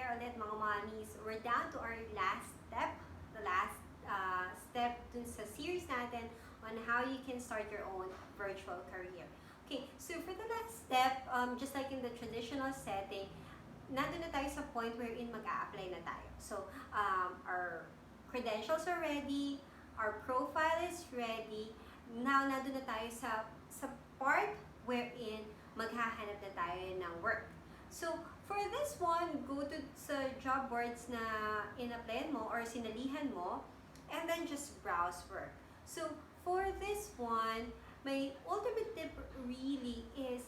there ulit mga mommies. We're down to our last step, the last step dun sa series natin on how you can start your own virtual career. Okay, so for the last step, just like in the traditional setting, nandun na tayo sa point wherein mag-a-apply na tayo. So, our credentials are ready, our profile is ready. Now, nandun na tayo sa part wherein maghahanap na tayo ng work. So, for this one, go to sa job boards na in-applyan mo or sinalihan mo, and then just browse work. So, for this one, my ultimate tip really is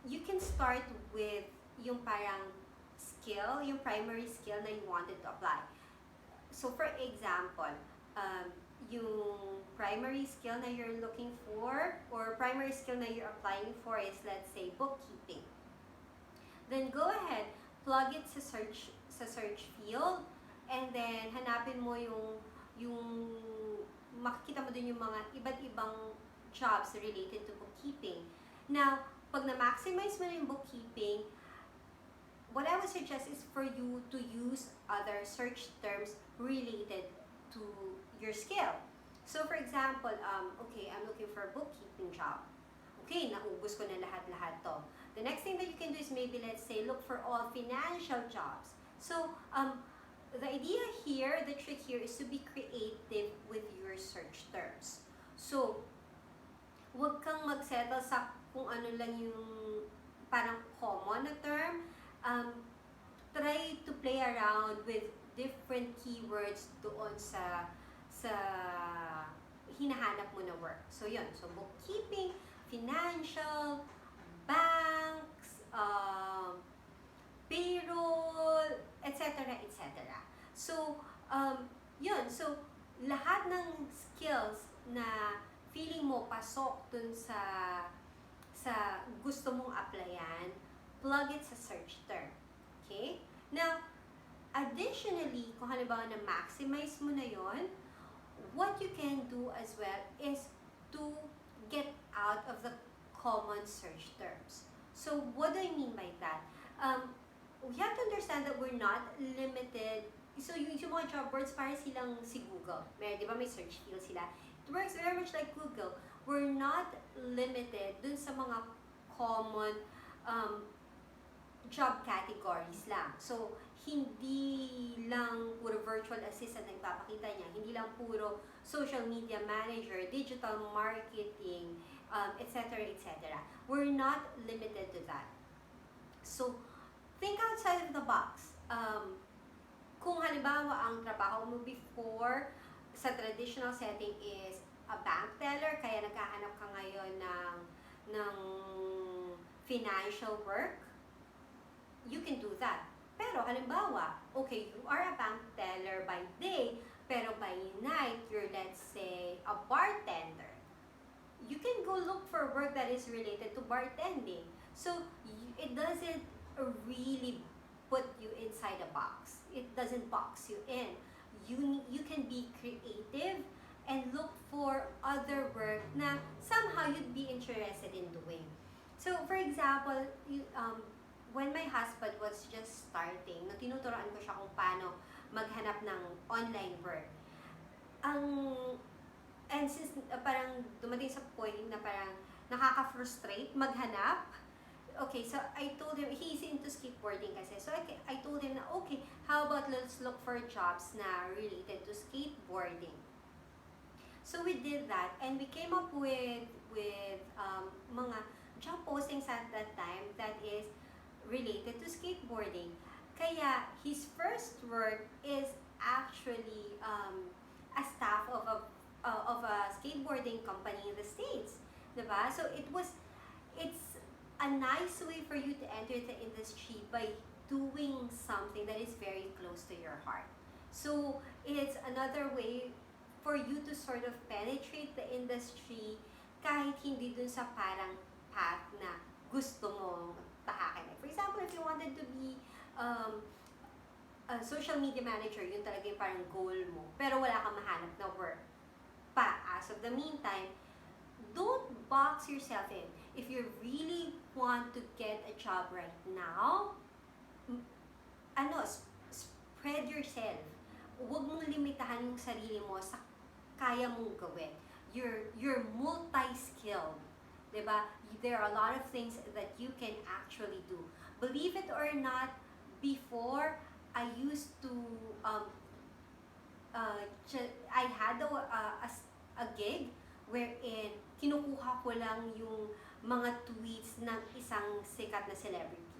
you can start with yung parang skill, yung primary skill na you wanted to apply. So, for example, yung primary skill na you're looking for or primary skill na you're applying for is, let's say, bookkeeping. Then go ahead, plug it sa search field, and then hanapin mo yung makikita mo din yung mga iba't ibang jobs related to bookkeeping. Now, pag na-maximize mo na yung bookkeeping, what I would suggest is for you to use other search terms related to your skill. So, for example, okay, I'm looking for a bookkeeping job. Okay, naubos ko na lahat-lahat to. The next thing that you can do is maybe, let's say, look for all financial jobs. So, the idea here, the trick here is to be creative with your search terms. So, huwag kang magsettle sa kung ano lang yung parang common na term. Try to play around with different keywords doon sa hinahanap mo na work. So, yun. So, bookkeeping, financial, banks, payroll, etc. etc. So, yun. So, lahat ng skills na feeling mo pasok dun sa gusto mong applyan, plug it sa search term. Okay? Now, additionally, kung halimbawa na maximize mo na yon, what you can do as well is to get out of the common search terms. So, what do I mean by that? We have to understand that we're not limited. So, yung mga job boards, parang silang si Google. Di ba may search field sila? It works very much like Google. We're not limited dun sa mga common job categories lang. So, hindi lang puro virtual assistant na ipapakita niya. Hindi lang puro social media manager, digital marketing, etc. etc. We're not limited to that. So, think outside of the box. Kung halimbawa ang trabaho mo before sa traditional setting is a bank teller, kaya naghahanap ka ngayon ng financial work, you can do that. Pero halimbawa, okay, you are a bank teller by day, pero by night, you're, let's say, a bartender. You can go look for work that is related to bartending. So, it doesn't really put you inside a box. It doesn't box you in. You can be creative and look for other work na somehow you'd be interested in doing. So, for example, when my husband was just starting, tinuturoan ko siya kung paano maghanap ng online work. And since parang dumating sa point na parang nakaka-frustrate maghanap, okay, so I told him, he's into skateboarding kasi. So I told him na, okay, how about let's look for jobs na related to skateboarding. So we did that, and we came up with mga job postings at that time that is related to skateboarding. Kaya his first work is actually a staff of a skateboarding company in the States, diba? So it's a nice way for you to enter the industry by doing something that is very close to your heart. So it's another way for you to sort of penetrate the industry kahit hindi dun sa parang path na gusto mong tahakin. For example, if you wanted to be a social media manager, yun talaga yung parang goal mo, pero wala kang mahanap na work pa as of the meantime, don't box yourself in. If you really want to get a job right now, m- spread yourself. Huwag mong limitahan yung sarili mo sa kaya mong gawin. You're multi-skilled. Diba? There are a lot of things that you can actually do. Believe it or not, before I used to um, I had a gig wherein kinukuha ko lang yung mga tweets ng isang sikat na celebrity.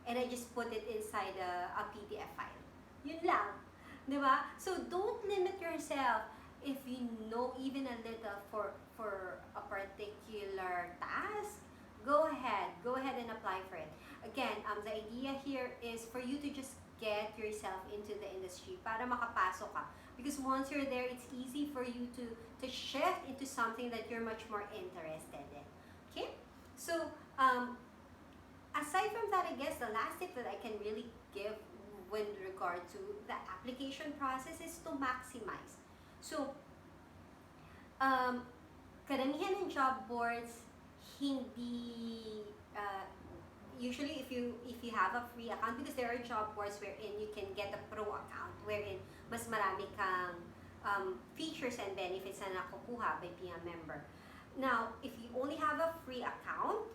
And I just put it inside a PDF file. Yun lang. Diba? So don't limit yourself if you know even a little for a particular task. Go ahead and apply for it. Again, the idea here is for you to just get yourself into the industry para makapasok ka. Because once you're there, it's easy for you to shift into something that you're much more interested in. Okay? So, aside from that, I guess the last tip that I can really give with regard to the application process is to maximize. So, karamihan ng job boards, hindi, usually if you have a free account, because there are job boards wherein you can get a pro account, wherein mas marami kang features and benefits na nakukuha by being a member. Now, if you only have a free account,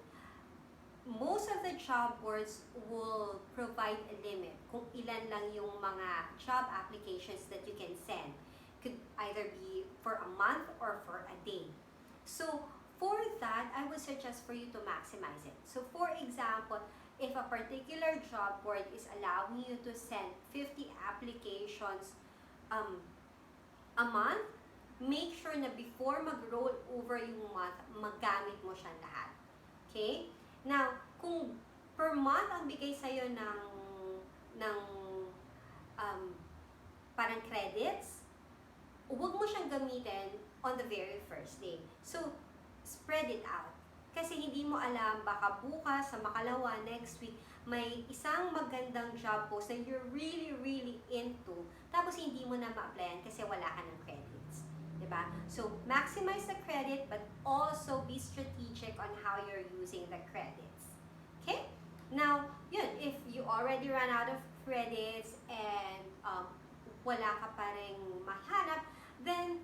most of the job boards will provide a limit kung ilan lang yung mga job applications that you can send. Could either be for a month or for a day. So, for that, I would suggest for you to maximize it. So, for example, if a particular job board is allowing you to send 50 applications a month, make sure na before mag-roll over yung month, magamit mo siya lahat. Okay? Now, kung per month ang bigay sa'yo ng parang credits, huwag mo siyang gamitin on the very first day. So, spread it out. Kasi hindi mo alam, baka bukas, sa makalawa, next week, may isang magandang job post that you're really, really into, tapos hindi mo na ma-applyan kasi wala ka ng credits. Diba? So, maximize the credit, but also be strategic on how you're using the credits. Okay? Now, yun, if you already ran out of credits and wala ka pa ring mahanap, then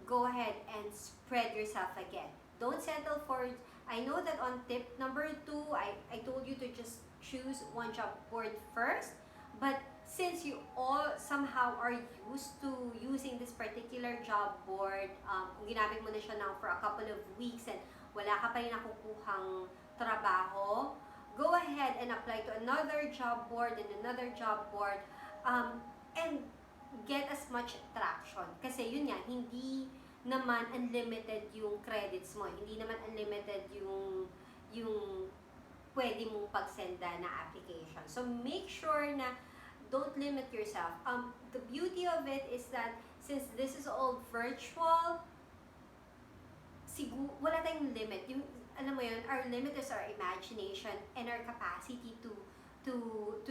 go ahead and spread yourself again. Don't settle for, I know that on tip number 2, I told you to just choose one job board first, but since you all somehow are used to using this particular job board, kung ginamit mo na siya now for a couple of weeks and wala ka pa rin nakukuhang trabaho, go ahead and apply to another job board and another job board, and get as much traction. Kasi yun nga, hindi naman unlimited yung credits mo. Hindi naman unlimited yung pwede mong pagsenda na application. So, make sure na don't limit yourself. The beauty of it is that since this is all virtual, wala tayong limit. Yung, alam mo yun, our limit is our imagination and our capacity to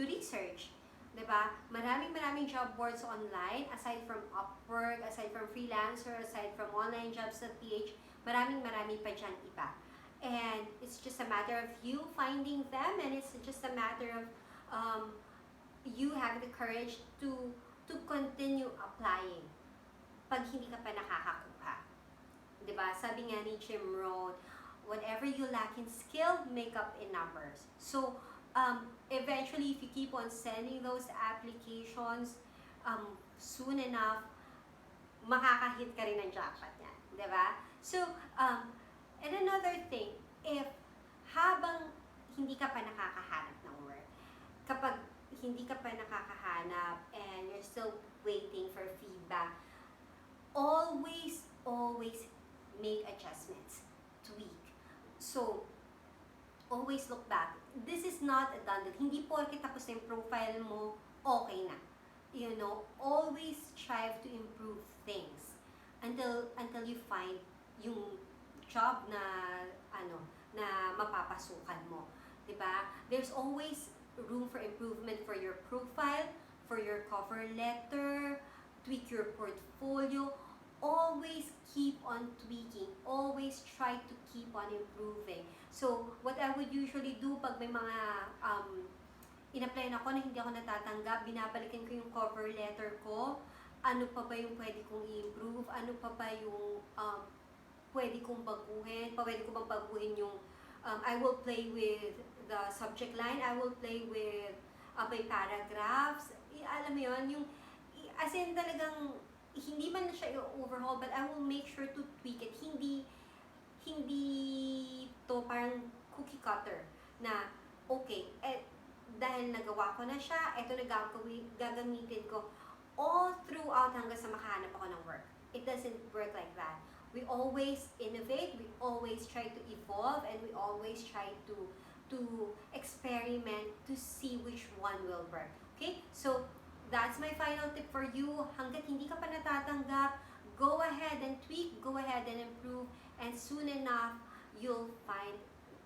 research. Diba? Maraming job boards online, aside from Upwork, aside from Freelancer, aside from onlinejobs.ph, maraming pa dyan iba. And it's just a matter of you finding them, and it's just a matter of you having the courage to continue applying pag hindi ka pa nakakakuha. Diba? Sabi nga ni Jim Rohn, whatever you lack in skill, make up in numbers. So, eventually, if you keep on sending those applications, soon enough, makakahit ka rin ng jackpot yan. Diba? So, and another thing, if habang hindi ka pa nakakahanap ng work, kapag hindi ka pa nakakahanap and you're still waiting for feedback, always make adjustments, tweak. So, always look back. This is not a done deal. Hindi porke tapos na yung profile mo, okay na. You know, always strive to improve things until you find yung job na na mapapasukan mo. Diba? There's always room for improvement for your profile, for your cover letter, tweak your portfolio. Always keep on tweaking. Always try to keep on improving. So, what I would usually do pag may mga in-applyan ako na hindi ako natatanggap, binabalikan ko yung cover letter ko, ano pa ba yung pwede kong i-improve, ano pa ba yung pwede kong baguhin, pwede ko bang baguhin yung I will play with the subject line, I will play with my paragraphs, alam mo yun, yung, as in talagang, hindi man na siya i-overhaul, but I will make sure to tweak it. Hindi to parang cookie cutter na, okay, dahil nagawa ko na siya, eto na gagamitin ko all throughout hanggang sa makahanap ako ng work. It doesn't work like that. We always innovate, we always try to evolve, and we always try to experiment to see which one will work. Okay? So, that's my final tip for you. Hanggat hindi ka pa natatanggap, go ahead and tweak, go ahead and improve, and soon enough, you'll find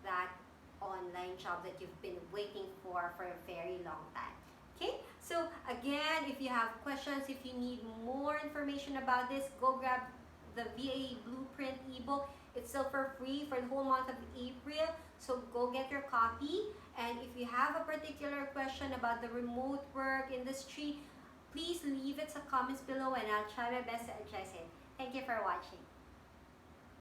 that online job that you've been waiting for a very long time. Okay? So, again, if you have questions, if you need more information about this, go grab the VA Blueprint ebook. It's still for free for the whole month of April. So go get your copy. And if you have a particular question about the remote work industry, please leave it in the comments below and I'll try my best to address it. Thank you for watching.